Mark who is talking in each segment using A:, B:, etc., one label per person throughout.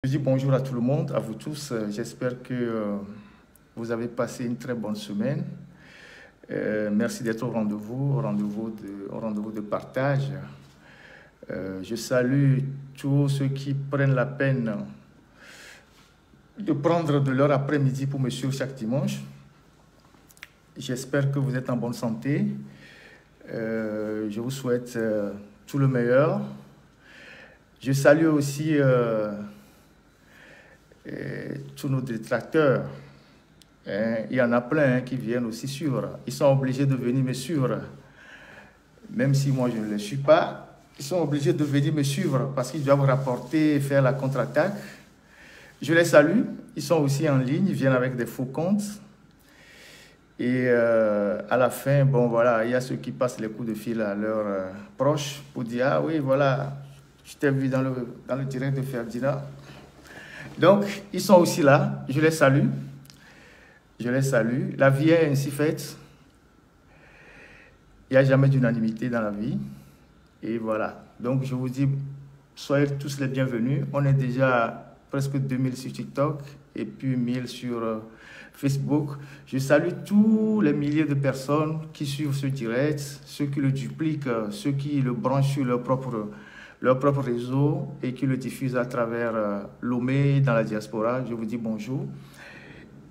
A: Je dis bonjour à tout le monde, à vous tous. J'espère que vous avez passé une très bonne semaine. Merci d'être au rendez-vous de partage. Je salue tous ceux qui prennent la peine de prendre de leur après-midi pour me suivre chaque dimanche. J'espère que vous êtes en bonne santé. Je vous souhaite tout le meilleur. Je salue aussi tous nos détracteurs. Il y en a plein qui viennent aussi suivre. Ils sont obligés de venir me suivre. Même si moi je ne le suis pas, ils sont obligés de venir me suivre parce qu'ils doivent rapporter et faire la contre-attaque. Je les salue. Ils sont aussi en ligne, ils viennent avec des faux comptes. Et à la fin, bon voilà, il y a ceux qui passent les coups de fil à leurs proches pour dire « Ah oui, voilà, je t'ai vu dans le direct de Ferdinand ». Donc, ils sont aussi là. Je les salue. Je les salue. La vie est ainsi faite. Il n'y a jamais d'unanimité dans la vie. Et voilà. Donc, je vous dis, soyez tous les bienvenus. On est déjà presque 2000 sur TikTok et puis 1000 sur Facebook. Je salue tous les milliers de personnes qui suivent ce direct, ceux qui le dupliquent, ceux qui le branchent sur leur propre réseau et qui le diffusent à travers Lomé dans la diaspora. Je vous dis bonjour.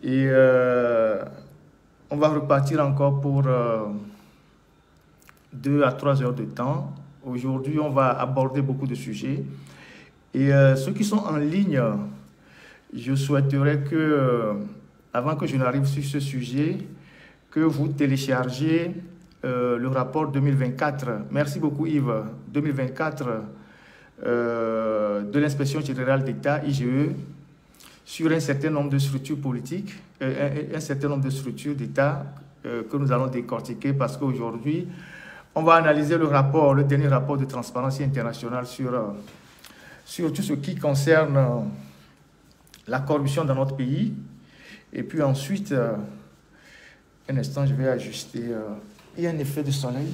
A: Et on va repartir encore pour 2 à 3 heures de temps. Aujourd'hui, on va aborder beaucoup de sujets. Et ceux qui sont en ligne, je souhaiterais que, avant que je n'arrive sur ce sujet, que vous téléchargez le rapport 2024. Merci beaucoup Yves. 2024 de l'Inspection générale d'État, IGE, sur un certain nombre de structures politiques, un certain nombre de structures d'État que nous allons décortiquer parce qu'aujourd'hui, on va analyser le rapport, le dernier rapport de Transparency International sur tout ce qui concerne la corruption dans notre pays. Et puis ensuite, un instant, je vais ajuster. Il y a un effet de soleil.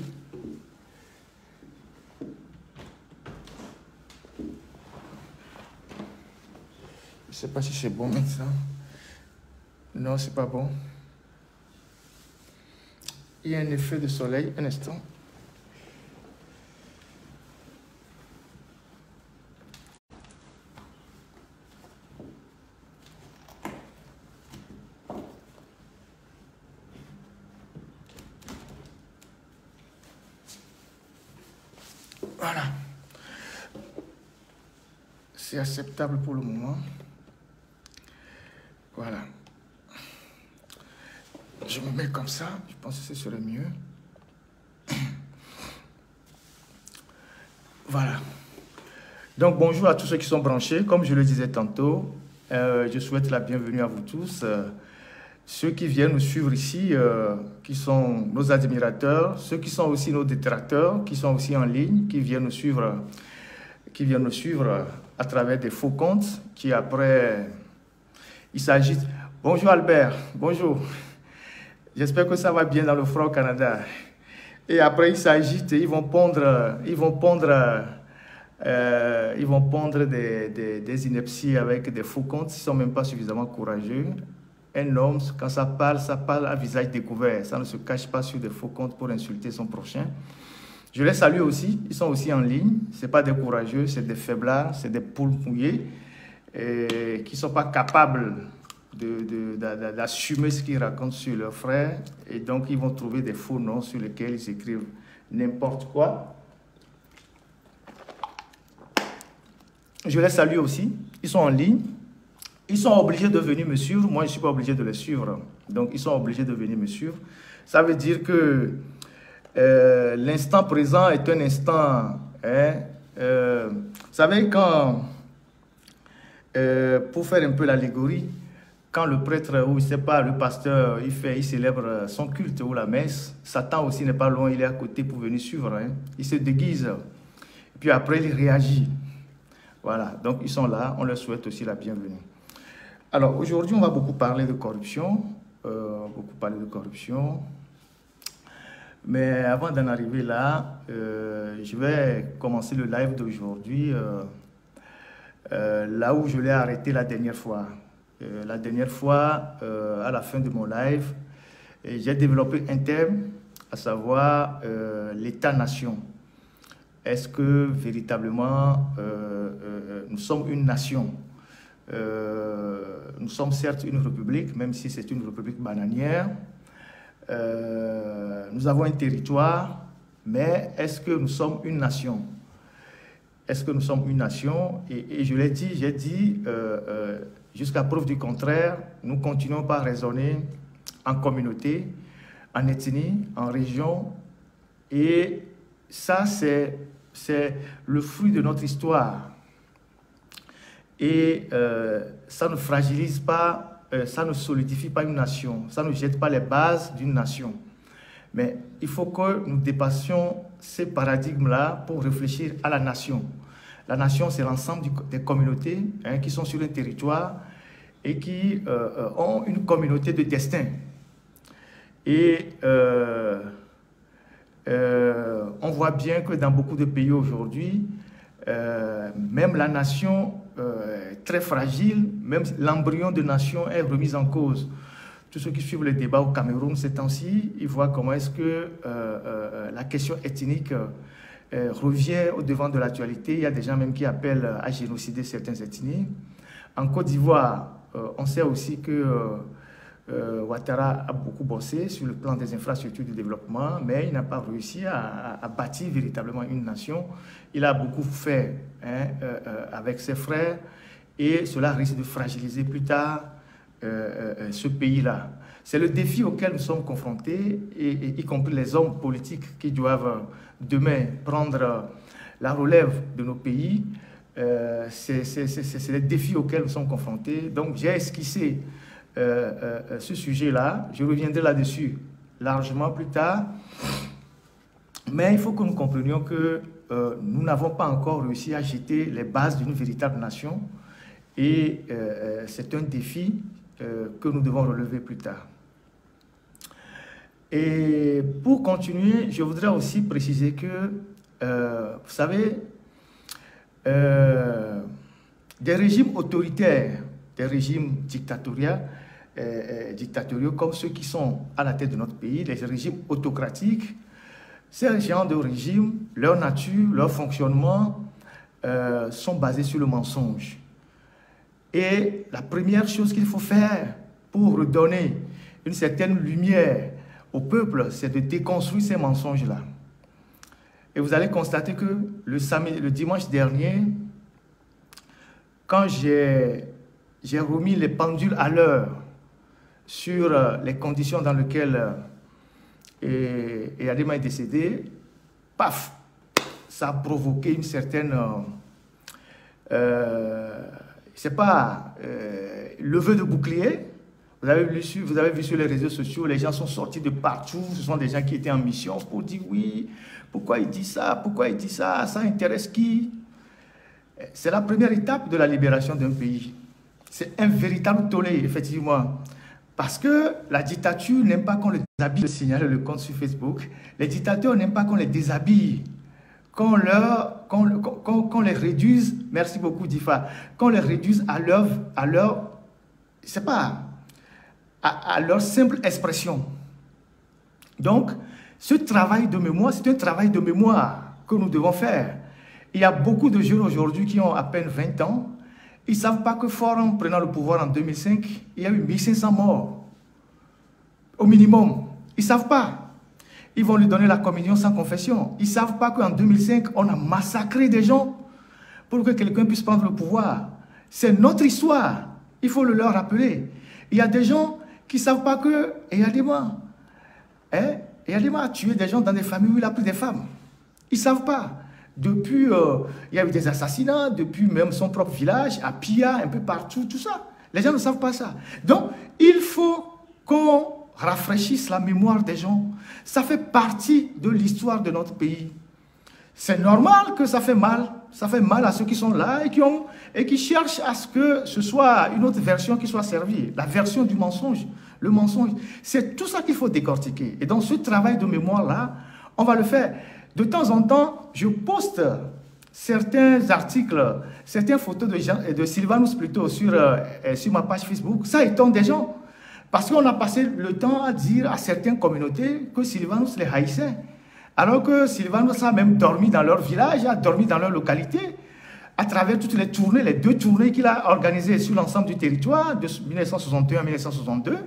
A: Je ne sais pas si c'est bon maintenant. Non, c'est pas bon. Il y a un effet de soleil. Un instant. Voilà. C'est acceptable pour le moment. Voilà. Je me mets comme ça. Je pense que ce serait mieux. Voilà. Donc, bonjour à tous ceux qui sont branchés. Comme je le disais tantôt, je souhaite la bienvenue à vous tous. Ceux qui viennent nous suivre ici, qui sont nos admirateurs, ceux qui sont aussi nos détracteurs, qui sont aussi en ligne, qui viennent nous suivre à travers des faux comptes, qui après, il s'agit... Bonjour Albert, bonjour. J'espère que ça va bien dans le froid au Canada. Et après, ils s'agitent, ils vont pondre des inepties avec des faux comptes. Ils ne sont même pas suffisamment courageux. Un homme, quand ça parle à visage découvert. Ça ne se cache pas sur des faux comptes pour insulter son prochain. Je les salue aussi. Ils sont aussi en ligne. Ce n'est pas des courageux, c'est des faiblards, c'est des poules mouillées qui ne sont pas capables d'assumer ce qu'ils racontent sur leurs frères. Et donc, ils vont trouver des faux noms sur lesquels ils écrivent n'importe quoi. Je les salue aussi. Ils sont en ligne. Ils sont obligés de venir me suivre. Moi, je ne suis pas obligé de les suivre. Donc, ils sont obligés de venir me suivre. Ça veut dire que l'instant présent est un instant... vous savez, pour faire un peu l'allégorie, quand le prêtre, ou je ne sais pas, le pasteur, il célèbre son culte ou la messe, Satan aussi n'est pas loin, il est à côté pour venir suivre. Il se déguise. Et puis après, il réagit. Voilà, donc ils sont là, on leur souhaite aussi la bienvenue. Alors, aujourd'hui, on va beaucoup parler de corruption. Mais avant d'en arriver là, je vais commencer le live d'aujourd'hui là où je l'ai arrêté la dernière fois. La dernière fois, à la fin de mon live, j'ai développé un thème, à savoir l'État-nation. Est-ce que véritablement nous sommes une nation? Nous sommes certes une république, même si c'est une république bananière. Nous avons un territoire, mais est-ce que nous sommes une nation? Est-ce que nous sommes une nation? Et je l'ai dit, j'ai dit, jusqu'à preuve du contraire, nous continuons par raisonner en communauté, en ethnie, en région. Et ça, c'est le fruit de notre histoire. Et ça ne fragilise pas, ça ne solidifie pas une nation, ça ne jette pas les bases d'une nation. Mais il faut que nous dépassions ces paradigmes-là pour réfléchir à la nation. La nation, c'est l'ensemble des communautés qui sont sur un territoire et qui ont une communauté de destin. Et on voit bien que dans beaucoup de pays aujourd'hui, même la nation est très fragile, même l'embryon de nation est remis en cause. Tous ceux qui suivent le débat au Cameroun ces temps-ci, ils voient comment est-ce que la question ethnique revient au devant de l'actualité. Il y a des gens même qui appellent à génocider certaines ethnies. En Côte d'Ivoire, on sait aussi que Ouattara a beaucoup bossé sur le plan des infrastructures de développement, mais il n'a pas réussi à bâtir véritablement une nation. Il a beaucoup fait avec ses frères et cela risque de fragiliser plus tard ce pays-là. C'est le défi auquel nous sommes confrontés, y compris les hommes politiques qui doivent demain prendre la relève de nos pays. C'est les défis auxquels nous sommes confrontés. Donc j'ai esquissé ce sujet-là. Je reviendrai là-dessus largement plus tard. Mais il faut que nous comprenions que nous n'avons pas encore réussi à jeter les bases d'une véritable nation. Et c'est un défi que nous devons relever plus tard. Et pour continuer, je voudrais aussi préciser que, vous savez, des régimes autoritaires, des régimes dictatoriaux comme ceux qui sont à la tête de notre pays, les régimes autocratiques, ces genres de régimes, leur nature, leur fonctionnement sont basés sur le mensonge. Et la première chose qu'il faut faire pour redonner une certaine lumière au peuple, c'est de déconstruire ces mensonges-là. Et vous allez constater que le dimanche dernier, quand j'ai remis les pendules à l'heure sur les conditions dans lesquelles Adema est décédé, paf, ça a provoqué une certaine... c'est pas levée de bouclier. Vous avez vu sur les réseaux sociaux, les gens sont sortis de partout. Ce sont des gens qui étaient en mission pour dire oui, pourquoi il dit ça, ça intéresse qui? C'est la première étape de la libération d'un pays. C'est un véritable tollé, effectivement. Parce que la dictature n'aime pas qu'on les déshabille. Je signale le compte sur Facebook. Les dictateurs n'aiment pas qu'on les déshabille. Qu'on les réduise, merci beaucoup Difa, qu'on les réduise à leur c'est pas, à leur simple expression. Donc, ce travail de mémoire, c'est un travail de mémoire que nous devons faire. Il y a beaucoup de jeunes aujourd'hui qui ont à peine 20 ans. Ils ne savent pas que Forum, prenant le pouvoir en 2005, il y a eu 1500 morts. Au minimum. Ils ne savent pas. Ils vont lui donner la communion sans confession. Ils ne savent pas qu'en 2005, on a massacré des gens pour que quelqu'un puisse prendre le pouvoir. C'est notre histoire. Il faut le leur rappeler. Il y a des gens qui ne savent pas que Eyadema a tué des gens dans des familles où il a pris des femmes. Ils ne savent pas. Depuis, il y a eu des assassinats, depuis même son propre village, à Pia, un peu partout, tout ça. Les gens ne savent pas ça. Donc, il faut qu'on rafraîchisse la mémoire des gens. Ça fait partie de l'histoire de notre pays. C'est normal que ça fait mal. Ça fait mal à ceux qui sont là et qui cherchent à ce que ce soit une autre version qui soit servie. La version du mensonge. Le mensonge. C'est tout ça qu'il faut décortiquer. Et dans ce travail de mémoire-là, on va le faire. De temps en temps, je poste certains articles, certaines photos de Sylvanus plutôt sur ma page Facebook, ça étonne des gens. Parce qu'on a passé le temps à dire à certaines communautés que Sylvanus les haïssait. Alors que Sylvanus a même dormi dans leur village, a dormi dans leur localité, à travers toutes les tournées, les 2 tournées qu'il a organisées sur l'ensemble du territoire, de 1961 à 1962.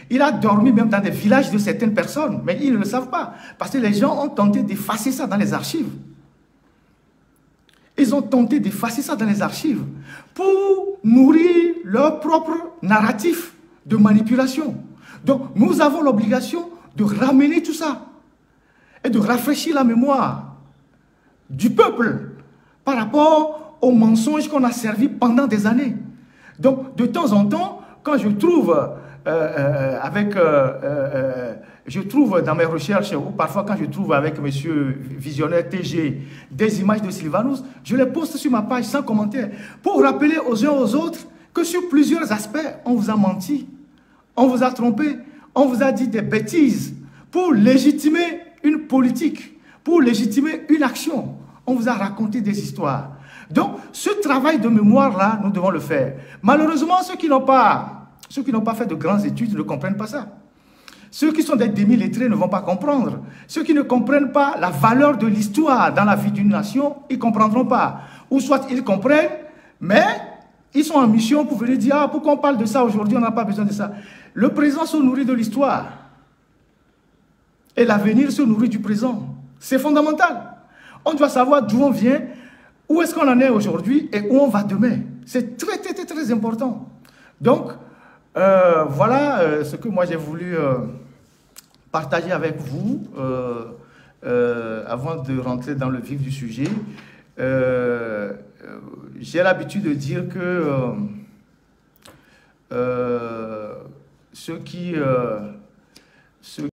A: Il a dormi même dans des villages de certaines personnes, mais ils ne le savent pas. Parce que les gens ont tenté d'effacer ça dans les archives. Ils ont tenté d'effacer ça dans les archives pour nourrir leur propre narratif de manipulation. Donc, nous avons l'obligation de ramener tout ça et de rafraîchir la mémoire du peuple par rapport aux mensonges qu'on a servis pendant des années. Donc, de temps en temps, quand je trouve je trouve dans mes recherches, ou parfois quand je trouve avec monsieur Visionnaire TG des images de Sylvanus, je les poste sur ma page sans commentaire pour rappeler aux uns aux autres que sur plusieurs aspects, on vous a menti, on vous a trompé, on vous a dit des bêtises pour légitimer une politique, pour légitimer une action. On vous a raconté des histoires. Donc, ce travail de mémoire-là, nous devons le faire. Malheureusement, ceux qui n'ont pas fait de grandes études ne comprennent pas ça. Ceux qui sont des demi-lettrés ne vont pas comprendre. Ceux qui ne comprennent pas la valeur de l'histoire dans la vie d'une nation, ils ne comprendront pas. Ou soit ils comprennent, mais ils sont en mission pour venir dire « Ah, pourquoi on parle de ça aujourd'hui, on n'a pas besoin de ça ». Le présent se nourrit de l'histoire. Et l'avenir se nourrit du présent. C'est fondamental. On doit savoir d'où on vient, où est-ce qu'on en est aujourd'hui et où on va demain. C'est très, très, très, très important. Donc, voilà ce que moi j'ai voulu partager avec vous avant de rentrer dans le vif du sujet. J'ai l'habitude de dire que ceux qui